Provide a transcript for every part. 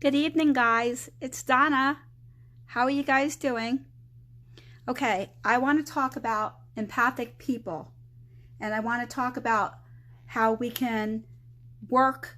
Good evening, guys. It's Donna. How are you guys doing? Okay, I want to talk about empathic people, and I want to talk about how we can work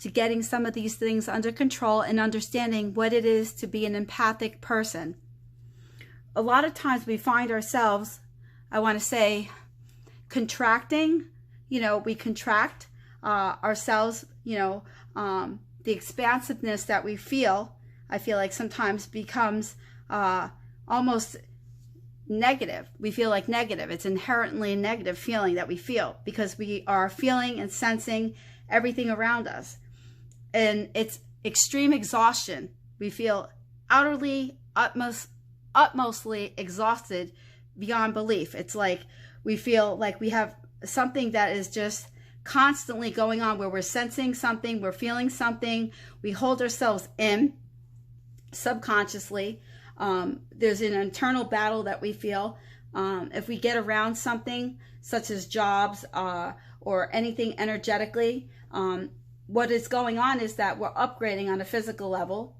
to getting some of these things under control and understanding what it is to be an empathic person. A lot of times we find ourselves, I want to say, contracting. We contract ourselves, the expansiveness that we feel, I feel like sometimes becomes almost negative. We feel like negative. It's inherently a negative feeling that we feel because we are feeling and sensing everything around us. And it's extreme exhaustion. We feel utterly, utmostly exhausted beyond belief. It's like we feel like we have something that is just constantly going on where we're sensing something, we're feeling something, we hold ourselves in subconsciously. There's an internal battle that we feel. If we get around something such as jobs or anything energetically, what is going on is that we're upgrading on a physical level.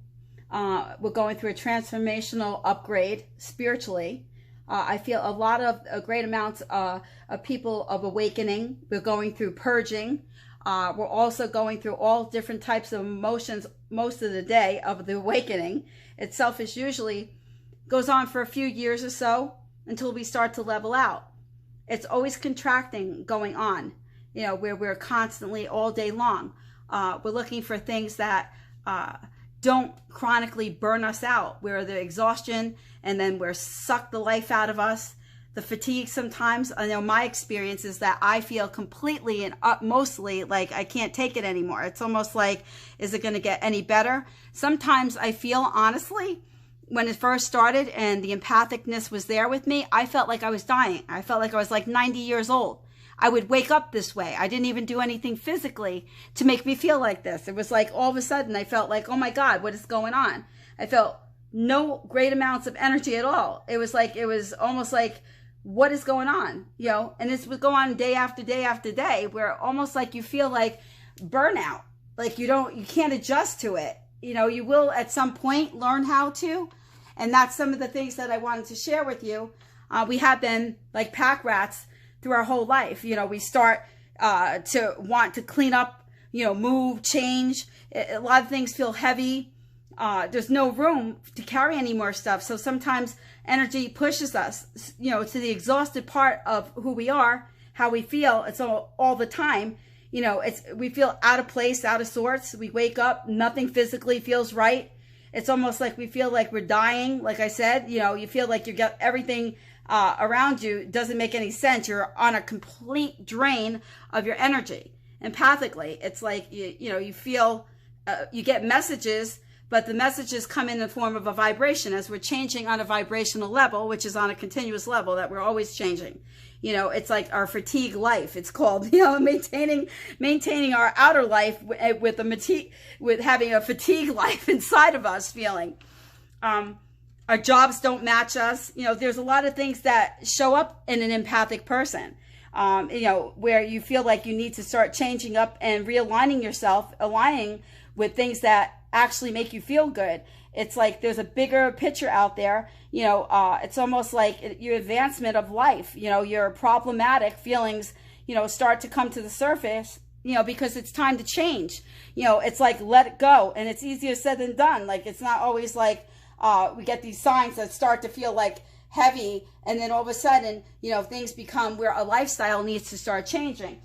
We're going through a transformational upgrade spiritually. I feel a great amounts of people of awakening. We're going through purging. We're also going through all different types of emotions most of the day of the awakening. Itself is usually goes on for a few years or so until we start to level out. It's always contracting going on, where we're constantly all day long. We're looking for things that don't chronically burn us out, where the exhaustion and then we're sucked the life out of us. The fatigue sometimes, I know my experience is that I feel completely and mostly like I can't take it anymore. It's almost like, is it going to get any better? Sometimes I feel, honestly, when it first started and the empathicness was there with me, I felt like I was dying. I felt like I was like 90 years old. I would wake up this way. I didn't even do anything physically to make me feel like this. It was like all of a sudden I felt like, oh my God, what is going on? I felt no great amounts of energy at all. It was almost like, what is going on? And this would go on day after day after day, where almost like you feel like burnout, like you can't adjust to it. You will at some point learn how to, and that's some of the things that I wanted to share with you. We have been like pack rats through our whole life. We start to want to clean up, move, change. A lot of things feel heavy. There's no room to carry any more stuff. So sometimes energy pushes us, to the exhausted part of who we are, how we feel. It's all the time. We feel out of place, out of sorts. We wake up, nothing physically feels right. It's almost like we feel like we're dying. Like I said, you feel like you got everything around you doesn't make any sense. You're on a complete drain of your energy. Empathically, it's like you feel you get messages, but the messages come in the form of a vibration as we're changing on a vibrational level, which is on a continuous level that we're always changing. It's like our fatigue life. It's called maintaining our outer life with having a fatigue life inside of us feeling. Our jobs don't match us. There's a lot of things that show up in an empathic person, where you feel like you need to start changing up and realigning yourself, aligning with things that actually make you feel good. It's like there's a bigger picture out there. It's almost like your advancement of life. Your problematic feelings, start to come to the surface, because it's time to change. It's like let it go. And it's easier said than done. Like it's not always like we get these signs that start to feel like heavy, and then all of a sudden, things become where a lifestyle needs to start changing.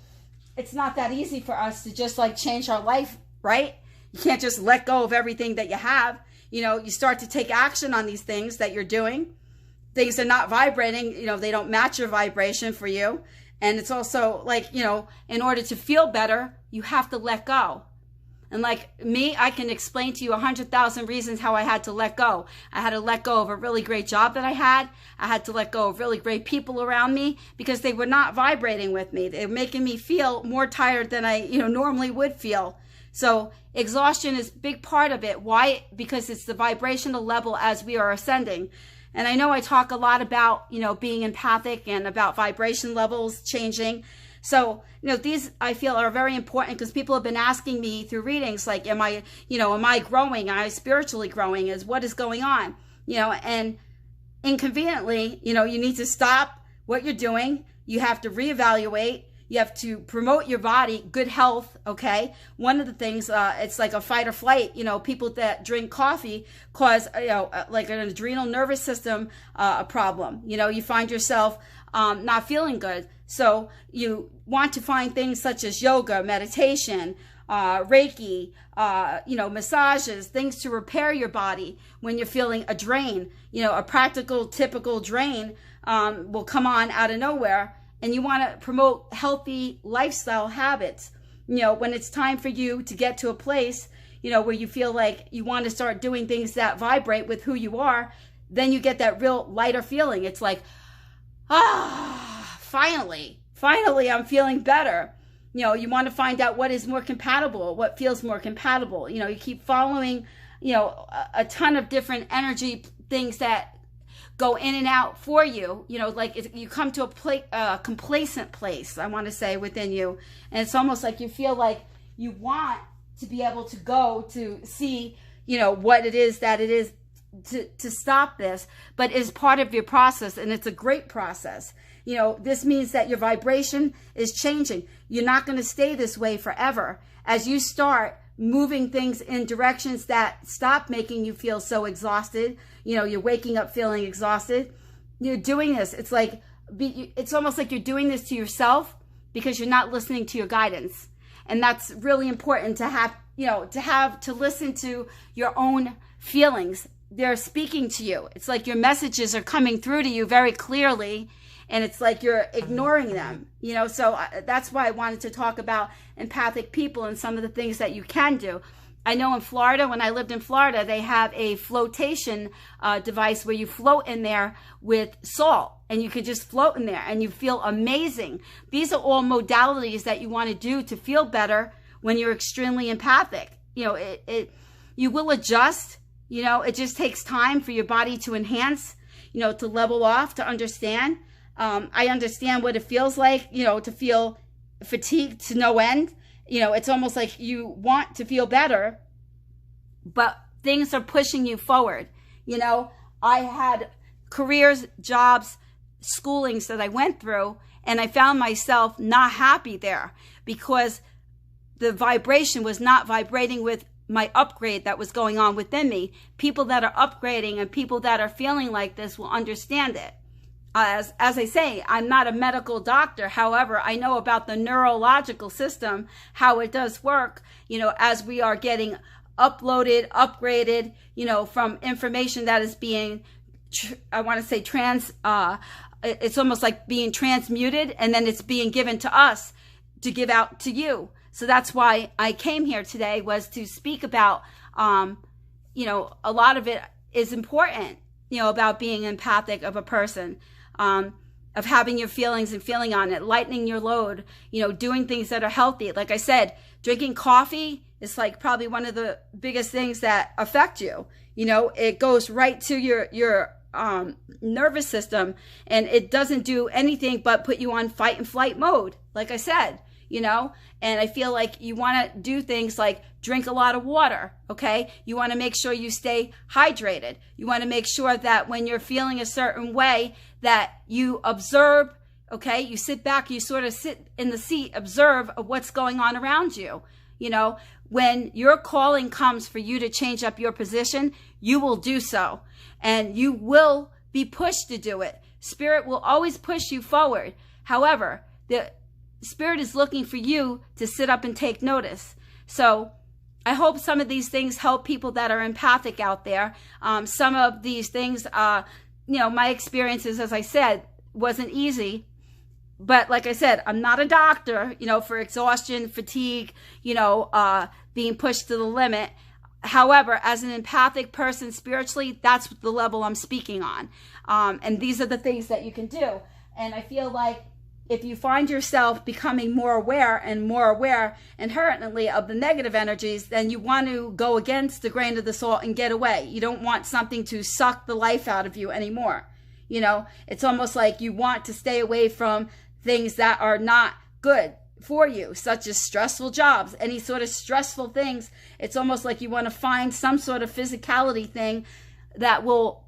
It's not that easy for us to just like change our life, right? You can't just let go of everything that you have. You start to take action on these things that you're doing. Things are not vibrating, they don't match your vibration for you. And it's also like, in order to feel better, you have to let go. And like me, I can explain to you 100,000 reasons how I had to let go. I had to let go of a really great job that I had. I had to let go of really great people around me because they were not vibrating with me. They were making me feel more tired than I, normally would feel. So exhaustion is a big part of it. Why? Because it's the vibrational level as we are ascending. And I know I talk a lot about, being empathic and about vibration levels changing. So, these I feel are very important because people have been asking me through readings, like, am I growing? Am I spiritually growing? What is going on? And inconveniently, you need to stop what you're doing. You have to reevaluate. You have to promote your body, good health, okay? One of the things, it's like a fight or flight. People that drink coffee cause, like an adrenal nervous system problem. You find yourself not feeling good. So you want to find things such as yoga, meditation, Reiki, massages, things to repair your body when you're feeling a drain. A practical, typical drain will come on out of nowhere. And you want to promote healthy lifestyle habits. When it's time for you to get to a place, where you feel like you want to start doing things that vibrate with who you are, then you get that real lighter feeling. It's like, finally I'm feeling better. You want to find out what is more compatible, what feels more compatible. You keep following, a ton of different energy things that go in and out for you, like you come to a complacent place, I want to say, within you. And it's almost like you feel like you want to be able to go to see, what it is that it is to stop this, but it's part of your process, and it's a great process. This means that your vibration is changing. You're not going to stay this way forever. As you start moving things in directions that stop making you feel so exhausted, you're waking up feeling exhausted, you're doing this. It's like, it's almost like you're doing this to yourself because you're not listening to your guidance. And that's really important to have, to listen to your own feelings. They're speaking to you. It's like your messages are coming through to you very clearly, and it's like you're ignoring them, so that's why I wanted to talk about empathic people and some of the things that you can do. I know in Florida, when I lived in Florida, they have a flotation device where you float in there with salt, and you could just float in there and you feel amazing. These are all modalities that you want to do to feel better when you're extremely empathic. You will adjust, it just takes time for your body to enhance, to level off, to understand. I understand what it feels like, to feel fatigued to no end. It's almost like you want to feel better, but things are pushing you forward. I had careers, jobs, schoolings that I went through, and I found myself not happy there because the vibration was not vibrating with my upgrade that was going on within me. People that are upgrading and people that are feeling like this will understand it. As I say, I'm not a medical doctor. However, I know about the neurological system, how it does work, as we are getting uploaded, upgraded, from information that is being, I want to say it's almost like being transmuted, and then it's being given to us to give out to you. So that's why I came here today, was to speak about, a lot of it is important, about being empathic of a person. Of having your feelings and feeling on it, lightening your load, doing things that are healthy. Like I said, drinking coffee is like probably one of the biggest things that affect you. It goes right to your nervous system, and it doesn't do anything but put you on fight and flight mode. Like I said, and I feel like you want to do things like drink a lot of water, okay? You want to make sure you stay hydrated. You want to make sure that when you're feeling a certain way that you observe, okay? You sit back, you sort of sit in the seat, observe of what's going on around you. When your calling comes for you to change up your position, you will do so. And you will be pushed to do it. Spirit will always push you forward. However, the Spirit is looking for you to sit up and take notice. So I hope some of these things help people that are empathic out there. Some of these things, my experiences, as I said, wasn't easy. But like I said, I'm not a doctor, for exhaustion, fatigue, being pushed to the limit. However, as an empathic person spiritually, that's the level I'm speaking on. And these are the things that you can do. And I feel like if you find yourself becoming more aware inherently of the negative energies, then you want to go against the grain of the salt and get away. You don't want something to suck the life out of you anymore. It's almost like you want to stay away from things that are not good for you, such as stressful jobs, any sort of stressful things. It's almost like you want to find some sort of physicality thing that will,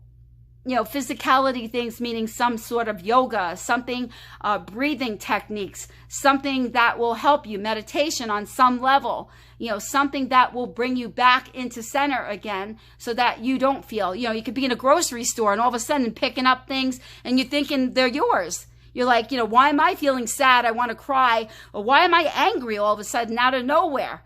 physicality things meaning some sort of yoga, something, breathing techniques, something that will help you, meditation on some level, something that will bring you back into center again so that you don't feel, you could be in a grocery store and all of a sudden picking up things and you're thinking they're yours. You're like, why am I feeling sad? I want to cry. Or why am I angry all of a sudden out of nowhere?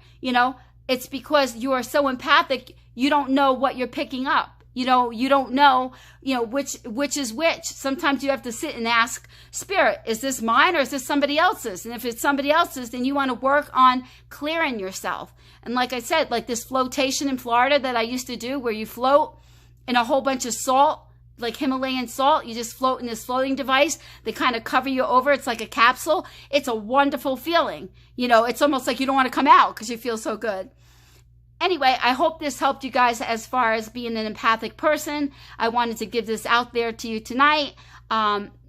It's because you are so empathic, you don't know what you're picking up. You don't know, which is which. Sometimes you have to sit and ask Spirit, is this mine or is this somebody else's? And if it's somebody else's, then you want to work on clearing yourself. And like I said, like this flotation in Florida that I used to do where you float in a whole bunch of salt, like Himalayan salt, you just float in this floating device. They kind of cover you over. It's like a capsule. It's a wonderful feeling. It's almost like you don't want to come out because you feel so good. Anyway, I hope this helped you guys as far as being an empathic person. I wanted to give this out there to you tonight.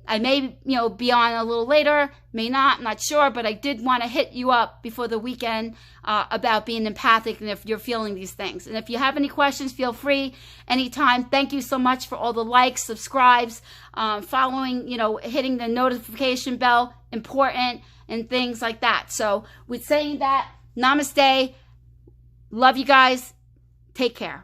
I may, be on a little later, may not, I'm not sure, but I did want to hit you up before the weekend about being empathic and if you're feeling these things. And if you have any questions, feel free anytime. Thank you so much for all the likes, subscribes, following, hitting the notification bell, important, and things like that. So with saying that, namaste. Love you guys. Take care.